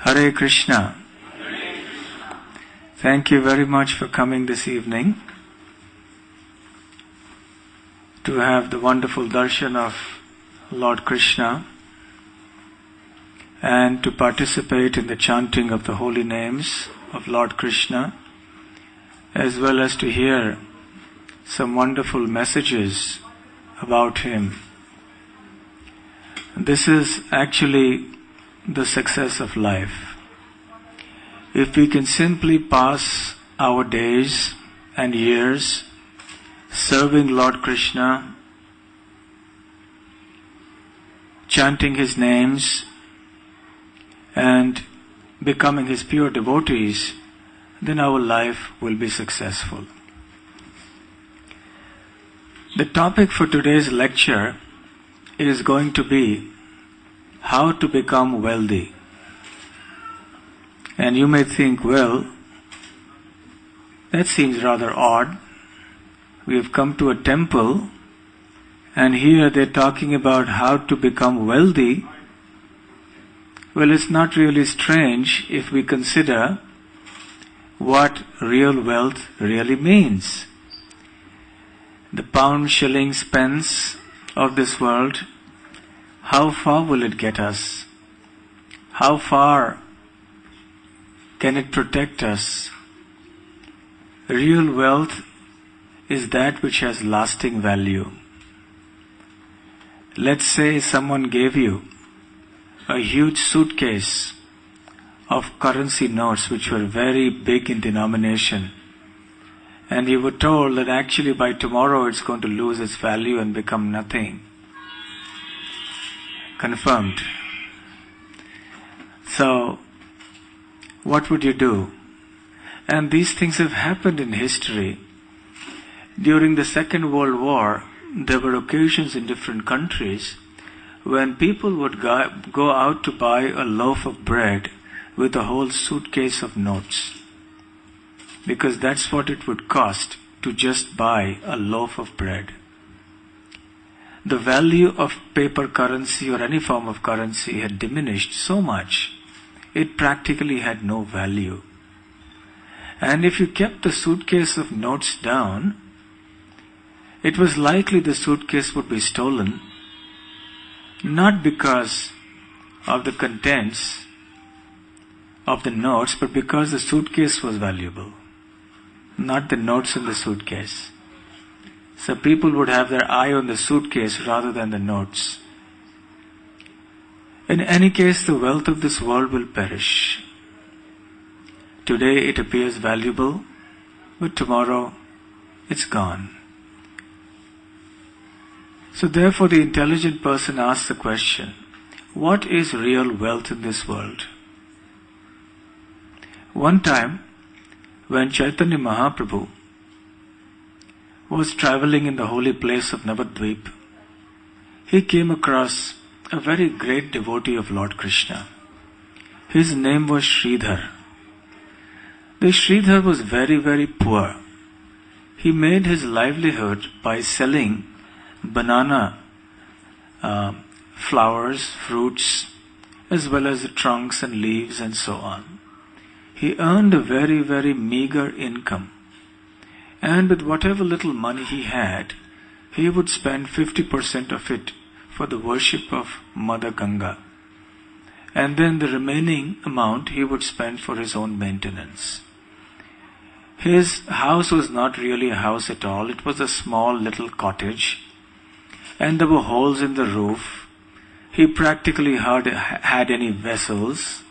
Hare Krishna. Thank you very much for coming this evening to have the wonderful darshan of Lord Krishna and to participate in the chanting of the holy names of Lord Krishna, as well as to hear some wonderful messages about Him. This is actually the success of life. If we can simply pass our days and years serving Lord Krishna, chanting His names and becoming His pure devotees, then our life will be successful. The topic for today's lecture is going to be how to become wealthy. And you may think, well, that seems rather odd. We have come to a temple and here they're talking about how to become wealthy. Well, it's not really strange if we consider what real wealth really means. The pounds, shillings, pence of this world, how far will it get us? How far can it protect us? Real wealth is that which has lasting value. Let's say someone gave you a huge suitcase of currency notes which were very big in denomination, and you were told that actually by tomorrow it's going to lose its value and become nothing. Confirmed. So, what would you do? And these things have happened in history. During the Second World War, there were occasions in different countries when people would go out to buy a loaf of bread with a whole suitcase of notes, because that's what it would cost to just buy a loaf of bread. The value of paper currency or any form of currency had diminished so much, it practically had no value. And if you kept the suitcase of notes down, it was likely the suitcase would be stolen, not because of the contents of the notes, but because the suitcase was valuable, not the notes in the suitcase. So people would have their eye on the suitcase rather than the notes. In any case, the wealth of this world will perish. Today it appears valuable, but tomorrow it's gone. So therefore the intelligent person asks the question, what is real wealth in this world? One time, when Chaitanya Mahaprabhu was traveling in the holy place of Navadvip, he came across a very great devotee of Lord Krishna. His name was Sridhar. This Sridhar was very, very poor. He made his livelihood by selling banana flowers, fruits, as well as the trunks and leaves and so on. He earned a very, very meager income. And with whatever little money he had, he would spend 50% of it for the worship of Mother Ganga. And then the remaining amount he would spend for his own maintenance. His house was not really a house at all. It was a small little cottage. And there were holes in the roof. He practically hardly had any vessels.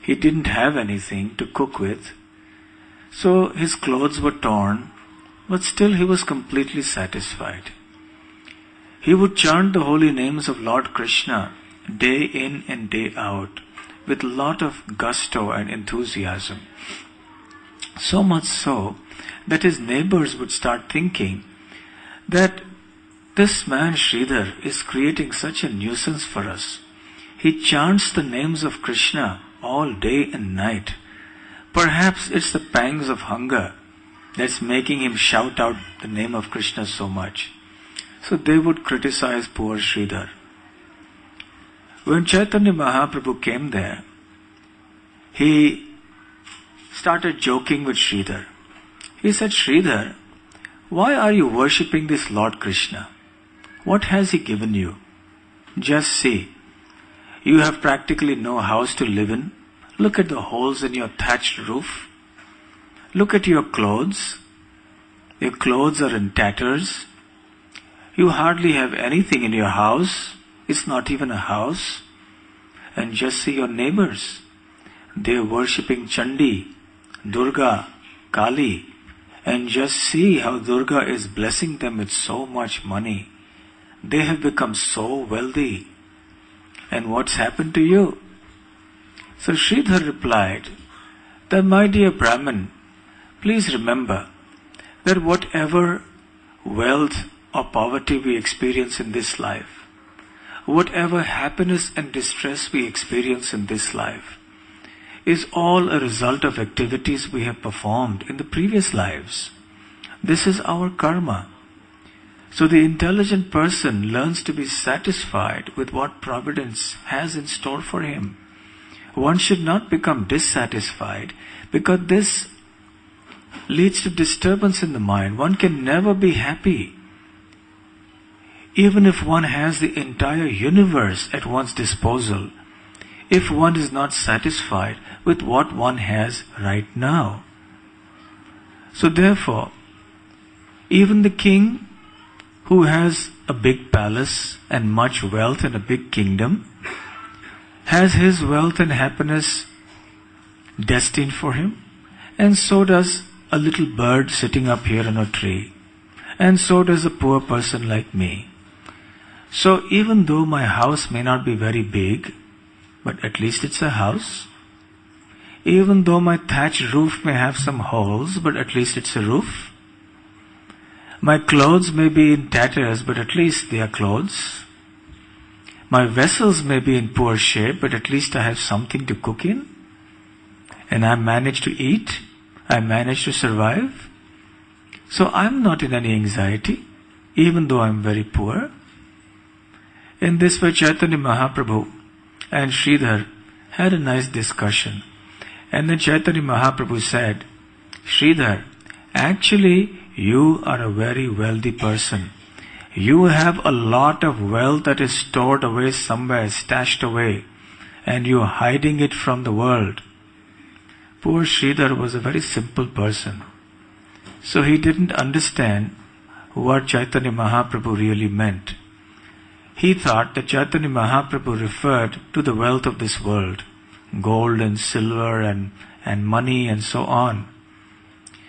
He didn't have anything to cook with. So his clothes were torn, but still he was completely satisfied. He would chant the holy names of Lord Krishna day in and day out with a lot of gusto and enthusiasm. So much so that his neighbors would start thinking that this man Sridhar is creating such a nuisance for us. He chants the names of Krishna all day and night. Perhaps it's the pangs of hunger that's making him shout out the name of Krishna so much. So they would criticize poor Sridhar. When Chaitanya Mahaprabhu came there, he started joking with Sridhar. He said, Sridhar, why are you worshipping this Lord Krishna? What has he given you? Just see. You have practically no house to live in. Look at the holes in your thatched roof. Look at your clothes. Your clothes are in tatters. You hardly have anything in your house. It's not even a house. And just see your neighbors. They are worshipping Chandi, Durga, Kali. And just see how Durga is blessing them with so much money. They have become so wealthy. And what's happened to you? So Sridhar replied that, my dear Brahmin, please remember that whatever wealth or poverty we experience in this life, whatever happiness and distress we experience in this life, is all a result of activities we have performed in the previous lives. This is our karma. So the intelligent person learns to be satisfied with what Providence has in store for him. One should not become dissatisfied, because this leads to disturbance in the mind. One can never be happy. Even if one has the entire universe at one's disposal, if one is not satisfied with what one has right now. So therefore, even the king who has a big palace and much wealth and a big kingdom has his wealth and happiness destined for him, and so does a little bird sitting up here on a tree, and so does a poor person like me. So even though my house may not be very big, but at least it's a house. Even though my thatched roof may have some holes, but at least it's a roof. My clothes may be in tatters, but at least they are clothes. My vessels may be in poor shape, but at least I have something to cook in. And I manage to eat. I manage to survive. So I'm not in any anxiety, even though I'm very poor. In this way, Chaitanya Mahaprabhu and Sridhar had a nice discussion. And then Chaitanya Mahaprabhu said, Sridhar, actually you are a very wealthy person. You have a lot of wealth that is stored away somewhere, stashed away, and you are hiding it from the world. Poor Sridhar was a very simple person. So he didn't understand what Chaitanya Mahaprabhu really meant. He thought that Chaitanya Mahaprabhu referred to the wealth of this world, gold and silver and money and so on.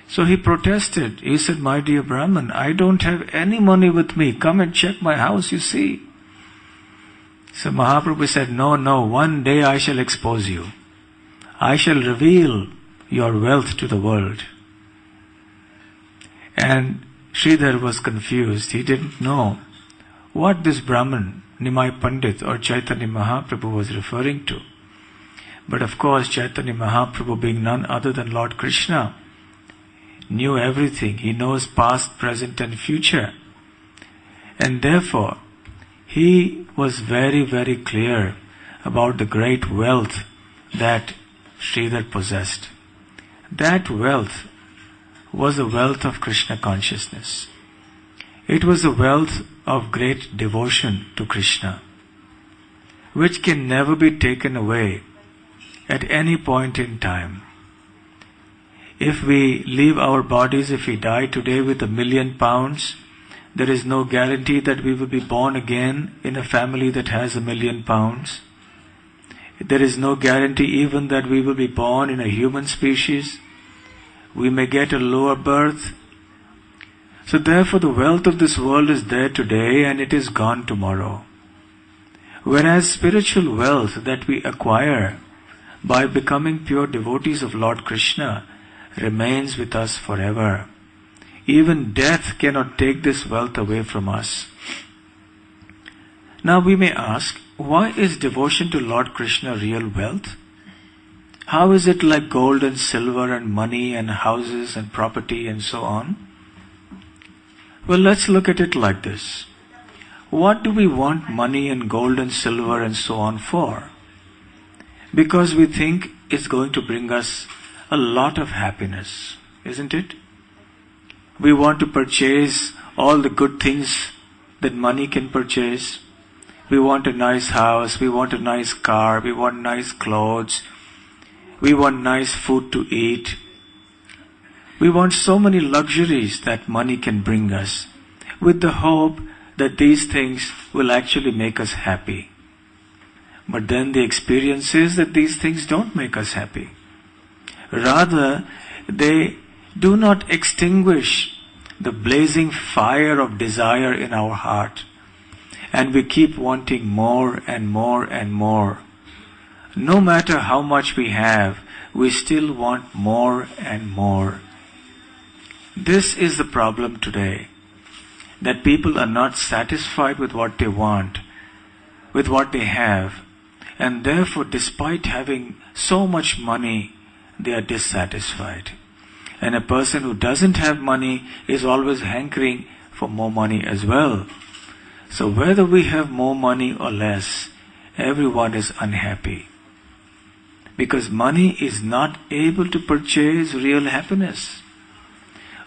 So he protested. He said, my dear Brahman, I don't have any money with me. Come and check my house, you see. So Mahaprabhu said, no, one day I shall expose you. I shall reveal your wealth to the world. And Sridhar was confused. He didn't know what this Brahman, Nimai Pandit or Chaitanya Mahaprabhu was referring to. But of course, Chaitanya Mahaprabhu, being none other than Lord Krishna, knew everything. He knows past, present and future. And therefore, he was very, very clear about the great wealth that Sridhar possessed. That wealth was the wealth of Krishna consciousness. It was the wealth of great devotion to Krishna, which can never be taken away at any point in time. If we leave our bodies, if we die today with £1 million, there is no guarantee that we will be born again in a family that has £1 million. There is no guarantee even that we will be born in a human species. We may get a lower birth. So therefore the wealth of this world is there today and it is gone tomorrow. Whereas spiritual wealth that we acquire by becoming pure devotees of Lord Krishna remains with us forever. Even death cannot take this wealth away from us. Now we may ask, why is devotion to Lord Krishna real wealth? How is it like gold and silver and money and houses and property and so on? Well, let's look at it like this. What do we want money and gold and silver and so on for? Because we think is going to bring us a lot of happiness, isn't it? We want to purchase all the good things that money can purchase. We want a nice house, we want a nice car, we want nice clothes, we want nice food to eat. We want so many luxuries that money can bring us, with the hope that these things will actually make us happy. But then the experience is that these things don't make us happy. Rather, they do not extinguish the blazing fire of desire in our heart. And we keep wanting more and more and more. No matter how much we have, we still want more and more. This is the problem today, that people are not satisfied with what they want, with what they have, and therefore despite having so much money, they are dissatisfied. And a person who doesn't have money is always hankering for more money as well. So whether we have more money or less, everyone is unhappy. Because money is not able to purchase real happiness.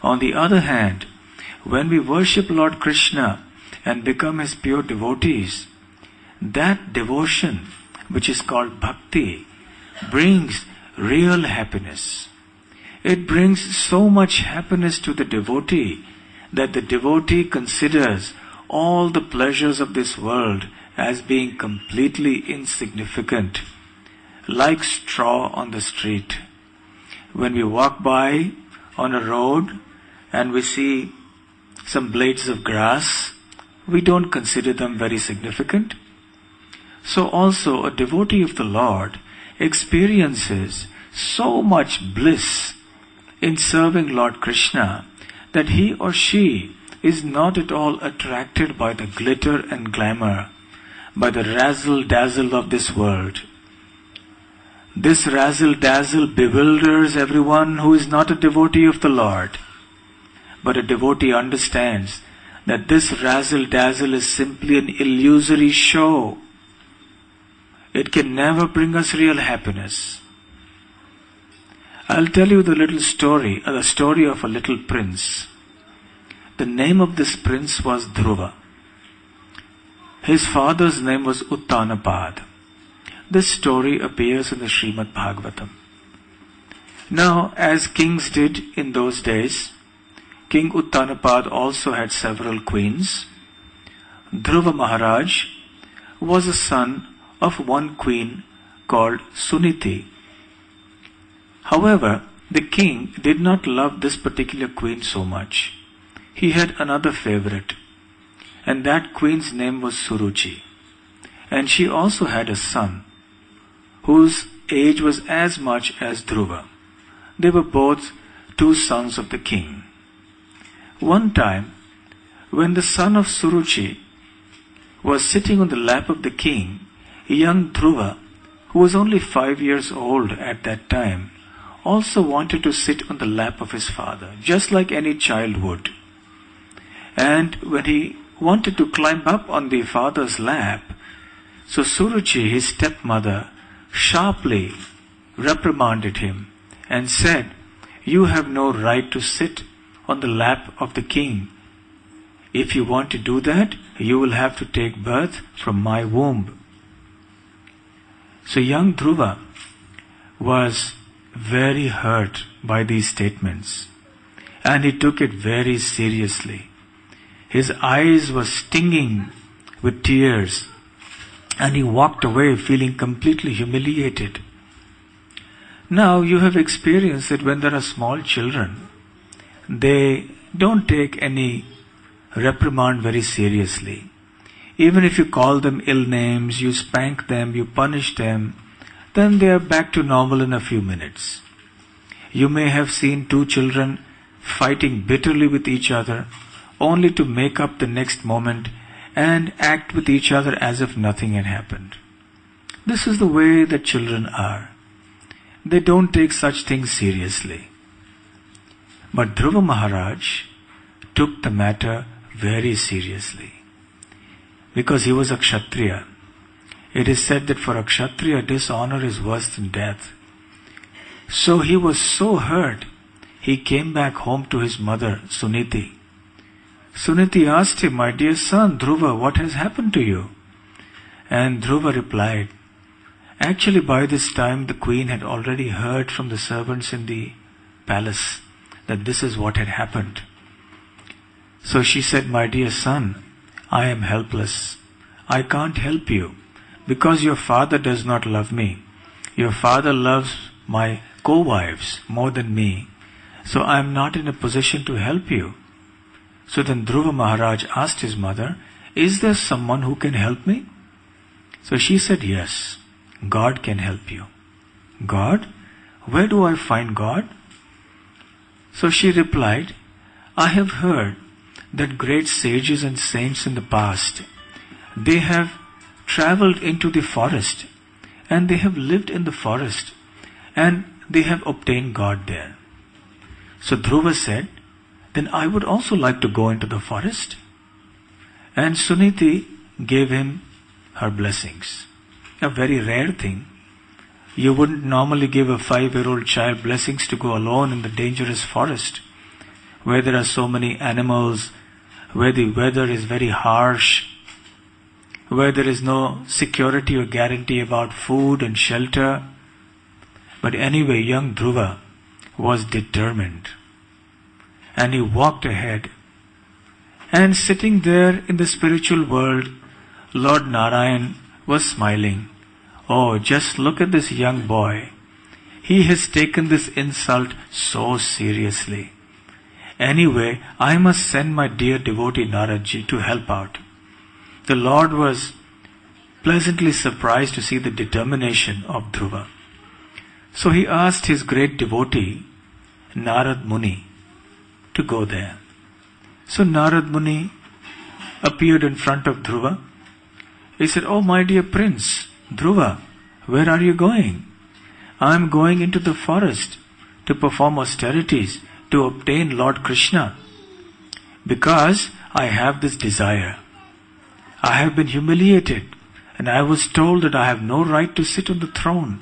On the other hand, when we worship Lord Krishna and become His pure devotees, that devotion, which is called Bhakti, brings real happiness. It brings so much happiness to the devotee that the devotee considers all the pleasures of this world as being completely insignificant, like straw on the street. When we walk by on a road and we see some blades of grass, we don't consider them very significant. So also a devotee of the Lord experiences so much bliss in serving Lord Krishna that he or she is not at all attracted by the glitter and glamour, by the razzle-dazzle of this world. This razzle-dazzle bewilders everyone who is not a devotee of the Lord. But a devotee understands that this razzle-dazzle is simply an illusory show. It can never bring us real happiness. I'll tell you the story of a little prince. The name of this prince was Dhruva. His father's name was Uttanapad. This story appears in the Srimad Bhagavatam. Now, as kings did in those days, King Uttanapad also had several queens. Dhruva Maharaj was a son of one queen called Suniti. However, the king did not love this particular queen so much. He had another favorite, and that queen's name was Suruchi. And she also had a son, whose age was as much as Dhruva. They were both two sons of the king. One time, when the son of Suruchi was sitting on the lap of the king, young Dhruva, who was only 5 years old at that time, also wanted to sit on the lap of his father, just like any child would. And when he wanted to climb up on the father's lap, so Suruchi, his stepmother, sharply reprimanded him and said, "You have no right to sit on the lap of the king. If you want to do that, you will have to take birth from my womb." So young Dhruva was very hurt by these statements, and he took it very seriously. His eyes were stinging with tears, and he walked away feeling completely humiliated. Now you have experienced that when there are small children, they don't take any reprimand very seriously. Even if you call them ill names, you spank them, you punish them, then they are back to normal in a few minutes. You may have seen two children fighting bitterly with each other, only to make up the next moment and act with each other as if nothing had happened. This is the way that children are. They don't take such things seriously. But Dhruva Maharaj took the matter very seriously, because he was a Kshatriya. It is said that for a Kshatriya, dishonor is worse than death. So he was so hurt, he came back home to his mother, Suniti. Suniti asked him, "My dear son, Dhruva, what has happened to you?" And Dhruva replied, actually by this time the queen had already heard from the servants in the palace that this is what had happened. So she said, "My dear son, I am helpless. I can't help you because your father does not love me. Your father loves my co-wives more than me. So I am not in a position to help you." So then Dhruva Maharaj asked his mother, "Is there someone who can help me?" So she said, "Yes, God can help you." "God? Where do I find God?" So she replied, "I have heard that great sages and saints in the past, they have traveled into the forest and they have lived in the forest and they have obtained God there." So Dhruva said, "Then I would also like to go into the forest." And Suniti gave him her blessings. A very rare thing. You wouldn't normally give a 5-year-old child blessings to go alone in the dangerous forest, where there are so many animals, where the weather is very harsh, where there is no security or guarantee about food and shelter. But anyway, young Dhruva was determined. And he walked ahead. And sitting there in the spiritual world, Lord Narayan was smiling. "Oh, just look at this young boy. He has taken this insult so seriously. Anyway, I must send my dear devotee Naradji to help out." The Lord was pleasantly surprised to see the determination of Dhruva. So he asked his great devotee, Narad Muni, to go there. So Narad Muni appeared in front of Dhruva. He said, "Oh, my dear prince, Dhruva, where are you going?" "I am going into the forest to perform austerities to obtain Lord Krishna, because I have this desire. I have been humiliated and I was told that I have no right to sit on the throne.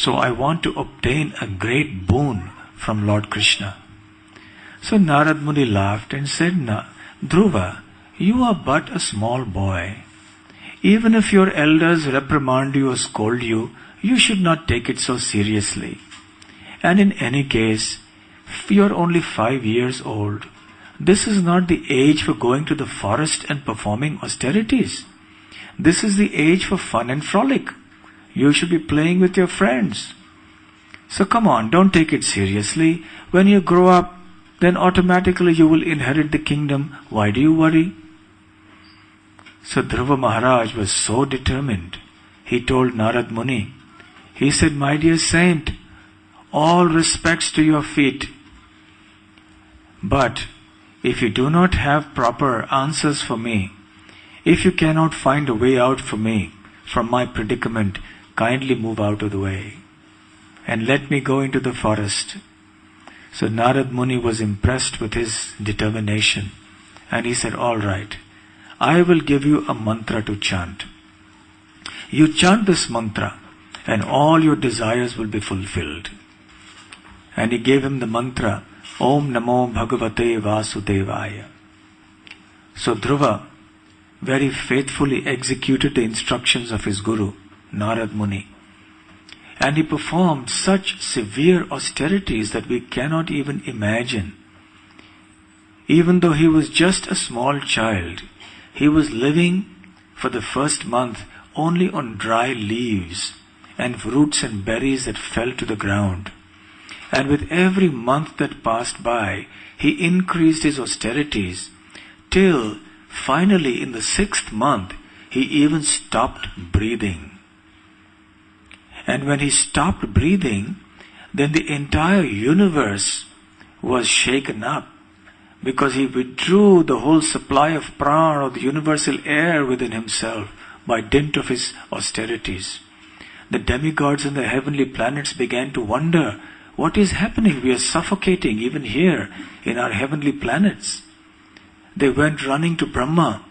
So I want to obtain a great boon from Lord Krishna." So Narad Muni laughed and said, "Dhruva, you are but a small boy. Even if your elders reprimand you or scold you, you should not take it so seriously. And in any case, you are only 5 years old. This is not the age for going to the forest and performing austerities. This is the age for fun and frolic. You should be playing with your friends. So come on, don't take it seriously. When you grow up, then automatically you will inherit the kingdom. Why do you worry?" So Dhruva Maharaj was so determined. He told Narad Muni, he said, "My dear saint, all respects to your feet. But if you do not have proper answers for me, if you cannot find a way out for me, from my predicament, kindly move out of the way and let me go into the forest." So Narad Muni was impressed with his determination and he said, "All right, I will give you a mantra to chant. You chant this mantra and all your desires will be fulfilled." And he gave him the mantra, "Om Namo Bhagavate Vasudevaya." So Dhruva very faithfully executed the instructions of his guru, Narad Muni. And he performed such severe austerities that we cannot even imagine. Even though he was just a small child, he was living for the first month only on dry leaves and roots and berries that fell to the ground. And with every month that passed by, he increased his austerities till finally in the 6th month, he even stopped breathing. And when he stopped breathing, then the entire universe was shaken up, because he withdrew the whole supply of prana, or the universal air, within himself by dint of his austerities. The demigods and the heavenly planets began to wonder, what is happening? We are suffocating even here in our heavenly planets. They went running to Brahma.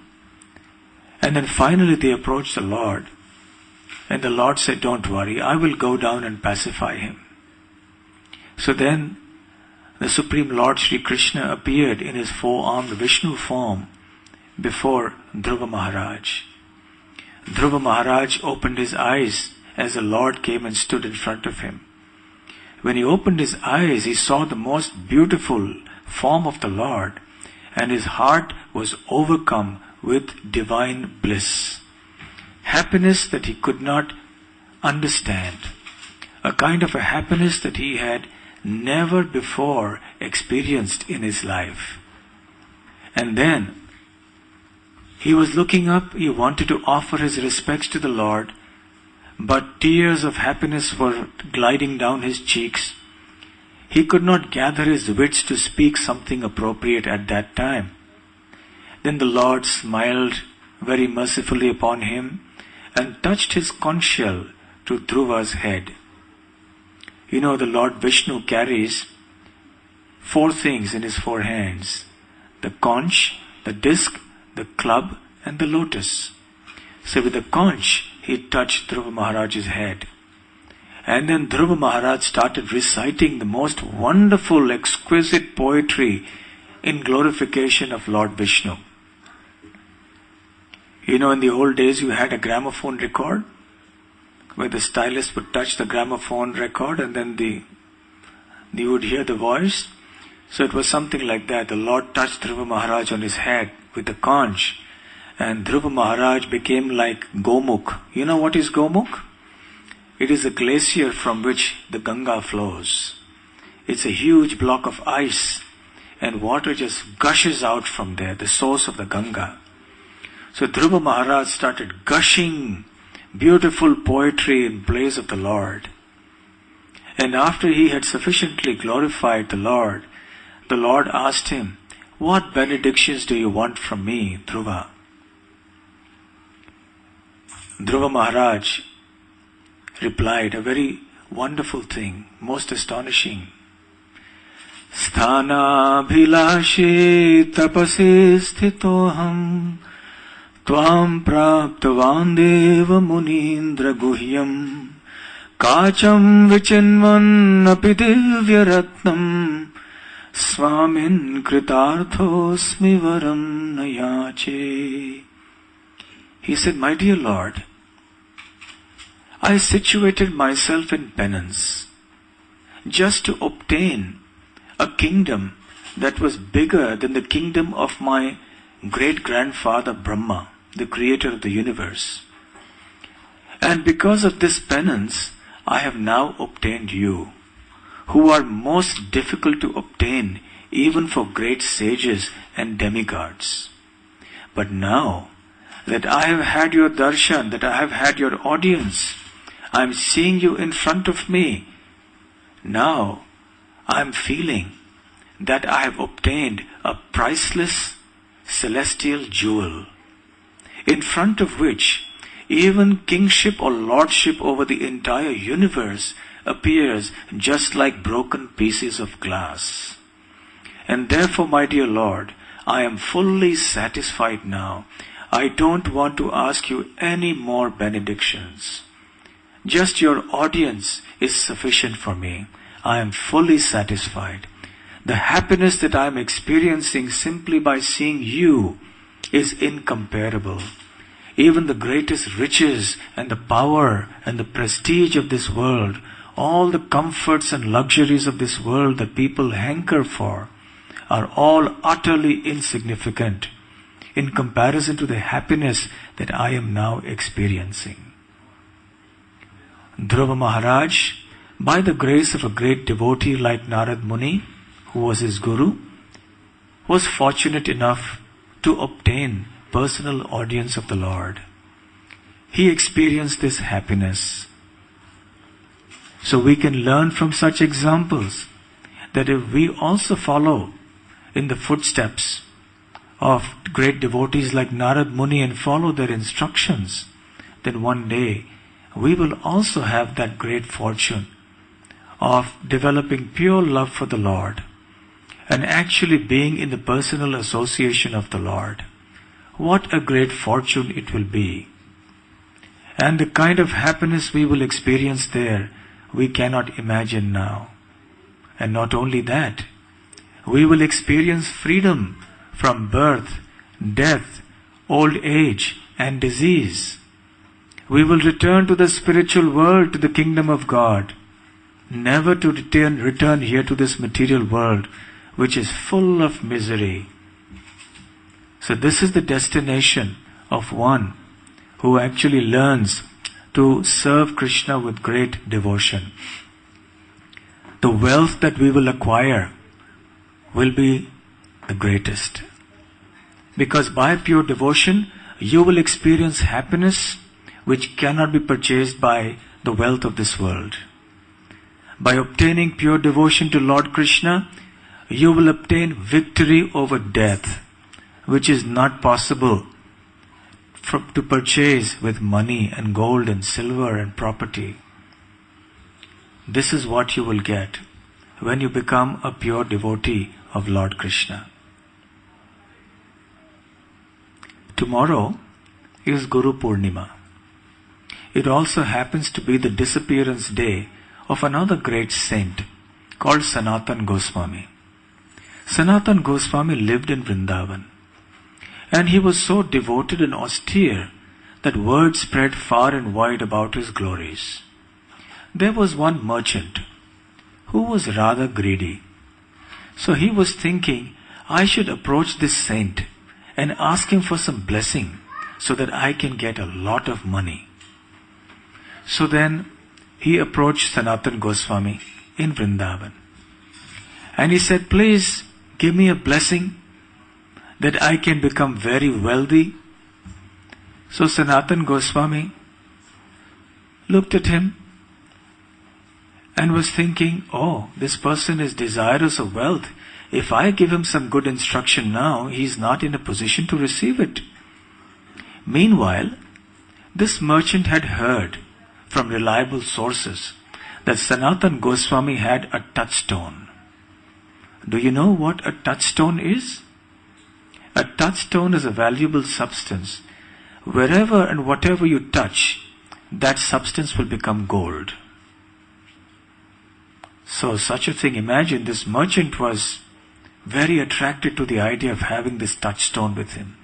And then finally they approached the Lord. And the Lord said, "Don't worry, I will go down and pacify him." So then the Supreme Lord Sri Krishna appeared in his four-armed Vishnu form before Dhruva Maharaj. Dhruva Maharaj opened his eyes as the Lord came and stood in front of him. When he opened his eyes, he saw the most beautiful form of the Lord, and his heart was overcome with divine bliss. Happiness that he could not understand. A kind of a happiness that he had never before experienced in his life. And then he was looking up, he wanted to offer his respects to the Lord, but tears of happiness were gliding down his cheeks. He could not gather his wits to speak something appropriate at that time. Then the Lord smiled very mercifully upon him and touched his conch shell to Dhruva's head. You know, the Lord Vishnu carries 4 things in his 4 hands: the conch, the disc, the club, and the lotus. So with the conch, he touched Dhruva Maharaj's head. And then Dhruva Maharaj started reciting the most wonderful, exquisite poetry in glorification of Lord Vishnu. You know, in the old days you had a gramophone record, where the stylist would touch the gramophone record and then you would hear the voice. So it was something like that. The Lord touched Dhruva Maharaj on his head with the conch, and Dhruva Maharaj became like Gomukh. You know what is Gomukh? It is a glacier from which the Ganga flows. It's a huge block of ice, and water just gushes out from there, the source of the Ganga. So Dhruva Maharaj started gushing beautiful poetry in praise of the Lord. And after he had sufficiently glorified the Lord asked him, "What benedictions do you want from me, Dhruva?" Dhruva Maharaj replied a very wonderful thing, most astonishing. "Sthanabhilashe tapase sthitoham Tvam praptavan deva munindra guhyam Kacham vichinvan api divya ratnam Swamin kritarthosmi varam nayache." He said, "My dear Lord, I situated myself in penance just to obtain a kingdom that was bigger than the kingdom of my great-grandfather Brahma, the creator of the universe. And because of this penance, I have now obtained you, who are most difficult to obtain even for great sages and demigods. But now that I have had your darshan, that I have had your audience, I am seeing you in front of me. Now I am feeling that I have obtained a priceless celestial jewel, in front of which even kingship or lordship over the entire universe appears just like broken pieces of glass. And therefore, my dear Lord, I am fully satisfied now. I don't want to ask you any more benedictions. Just your audience is sufficient for me. I am fully satisfied. The happiness that I am experiencing simply by seeing you is incomparable. Even the greatest riches and the power and the prestige of this world, all the comforts and luxuries of this world that people hanker for, are all utterly insignificant in comparison to the happiness that I am now experiencing." Dhruva Maharaj, by the grace of a great devotee like Narad Muni, who was his guru, was fortunate enough to obtain personal audience of the Lord. He experienced this happiness. So we can learn from such examples that if we also follow in the footsteps of great devotees like Narad Muni and follow their instructions, then one day we will also have that great fortune of developing pure love for the Lord and actually being in the personal association of the Lord. What a great fortune it will be. And the kind of happiness we will experience there, we cannot imagine now. And not only that, we will experience freedom from birth, death, old age and disease. We will return to the spiritual world, to the kingdom of God, never to return here to this material world, which is full of misery. So this is the destination of one who actually learns to serve Krishna with great devotion. The wealth that we will acquire will be the greatest. Because by pure devotion, you will experience happiness which cannot be purchased by the wealth of this world. By obtaining pure devotion to Lord Krishna, you will obtain victory over death, which is not possible to purchase with money and gold and silver and property. This is what you will get when you become a pure devotee of Lord Krishna. Tomorrow is Guru Purnima. It also happens to be the disappearance day of another great saint called Sanatan Goswami. Sanatan Goswami lived in Vrindavan, and he was so devoted and austere that word spread far and wide about his glories. There was one merchant who was rather greedy. So he was thinking, I should approach this saint and ask him for some blessing so that I can get a lot of money. So then he approached Sanatan Goswami in Vrindavan. And he said, please give me a blessing that I can become very wealthy. So Sanatan Goswami looked at him and was thinking, oh, this person is desirous of wealth. If I give him some good instruction now, he is not in a position to receive it. Meanwhile, this merchant had heard from reliable sources that Sanatan Goswami had a touchstone. Do you know what a touchstone is? A touchstone is a valuable substance. Wherever and whatever you touch, that substance will become gold. So such a thing, imagine this merchant was very attracted to the idea of having this touchstone with him.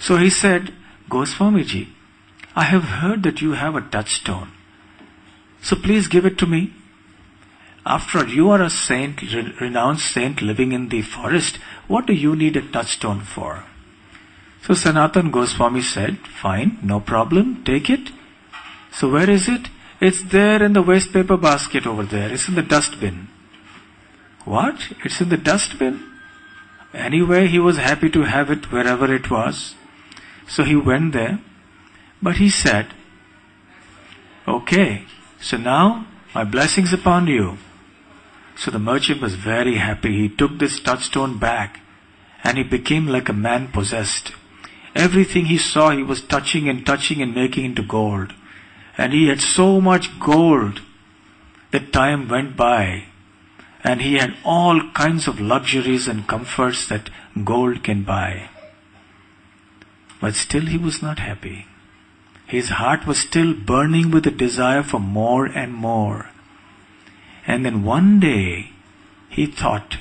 So he said, Goswamiji, I have heard that you have a touchstone. So please give it to me. After all, you are a saint, renounced saint living in the forest. What do you need a touchstone for? So Sanatan Goswami said, fine, no problem, take it. So where is it? It's there in the waste paper basket over there. It's in the dustbin. What? It's in the dustbin? Anyway, he was happy to have it wherever it was. So he went there. But he said, okay, so now my blessings upon you. So the merchant was very happy. He took this touchstone back and he became like a man possessed. Everything he saw, he was touching and making into gold. And he had so much gold that time went by. And he had all kinds of luxuries and comforts that gold can buy. But still he was not happy. His heart was still burning with a desire for more and more. And then one day he thought,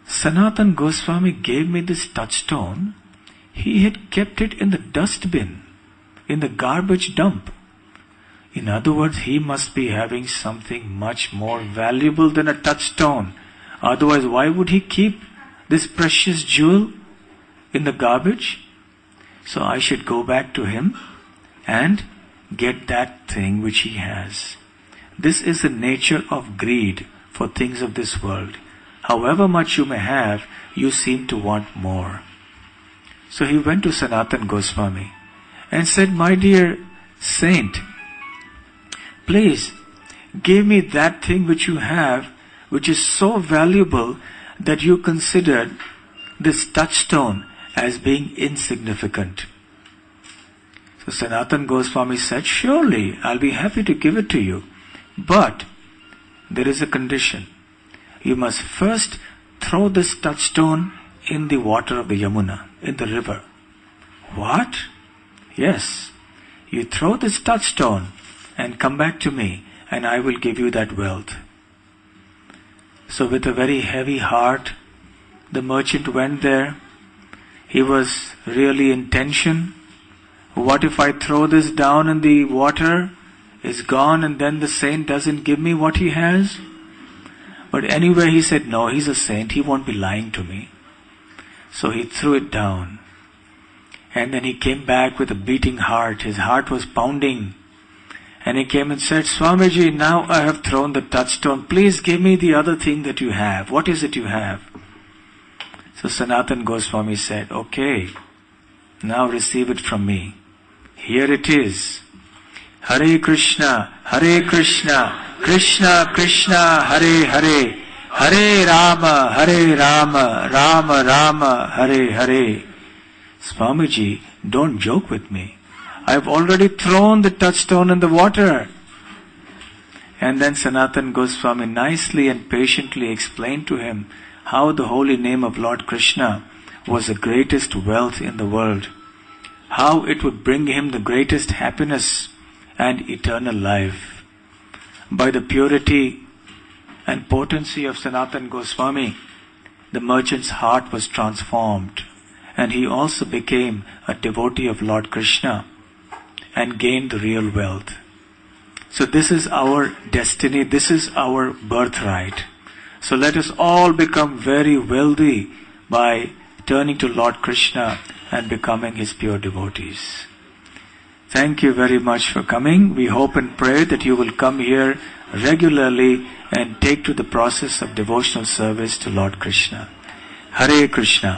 Sanatan Goswami gave me this touchstone. He had kept it in the dustbin, in the garbage dump. In other words, he must be having something much more valuable than a touchstone. Otherwise, why would he keep this precious jewel in the garbage? So I should go back to him and get that thing which he has. This is the nature of greed for things of this world. However much you may have, you seem to want more. So he went to Sanatan Goswami and said, my dear saint, please give me that thing which you have, which is so valuable that you considered this touchstone as being insignificant. So Sanatan Goswami said, surely, I'll be happy to give it to you. But there is a condition. You must first throw this touchstone in the water of the Yamuna, in the river. What? Yes. You throw this touchstone and come back to me and I will give you that wealth. So with a very heavy heart, the merchant went there. He was really in tension. What if I throw this down in the water? It's gone, and then the saint doesn't give me what he has? But anyway, he said, no, he's a saint. He won't be lying to me. So he threw it down. And then he came back with a beating heart. His heart was pounding. And he came and said, Swamiji, now I have thrown the touchstone. Please give me the other thing that you have. What is it you have? So Sanatana Goswami said, okay, now receive it from me. Here it is. Hare Krishna, Krishna Krishna, Hare Hare, Hare Rama, Rama Rama, Hare Hare. Swamiji, don't joke with me. I have already thrown the touchstone in the water. And then Sanatana Goswami nicely and patiently explained to him how the holy name of Lord Krishna was the greatest wealth in the world, how it would bring him the greatest happiness and eternal life. By the purity and potency of Sanatana Goswami, the merchant's heart was transformed, and he also became a devotee of Lord Krishna and gained the real wealth. So this is our destiny, this is our birthright. So let us all become very wealthy by turning to Lord Krishna and becoming his pure devotees. Thank you very much for coming. We hope and pray that you will come here regularly and take to the process of devotional service to Lord Krishna. Hare Krishna.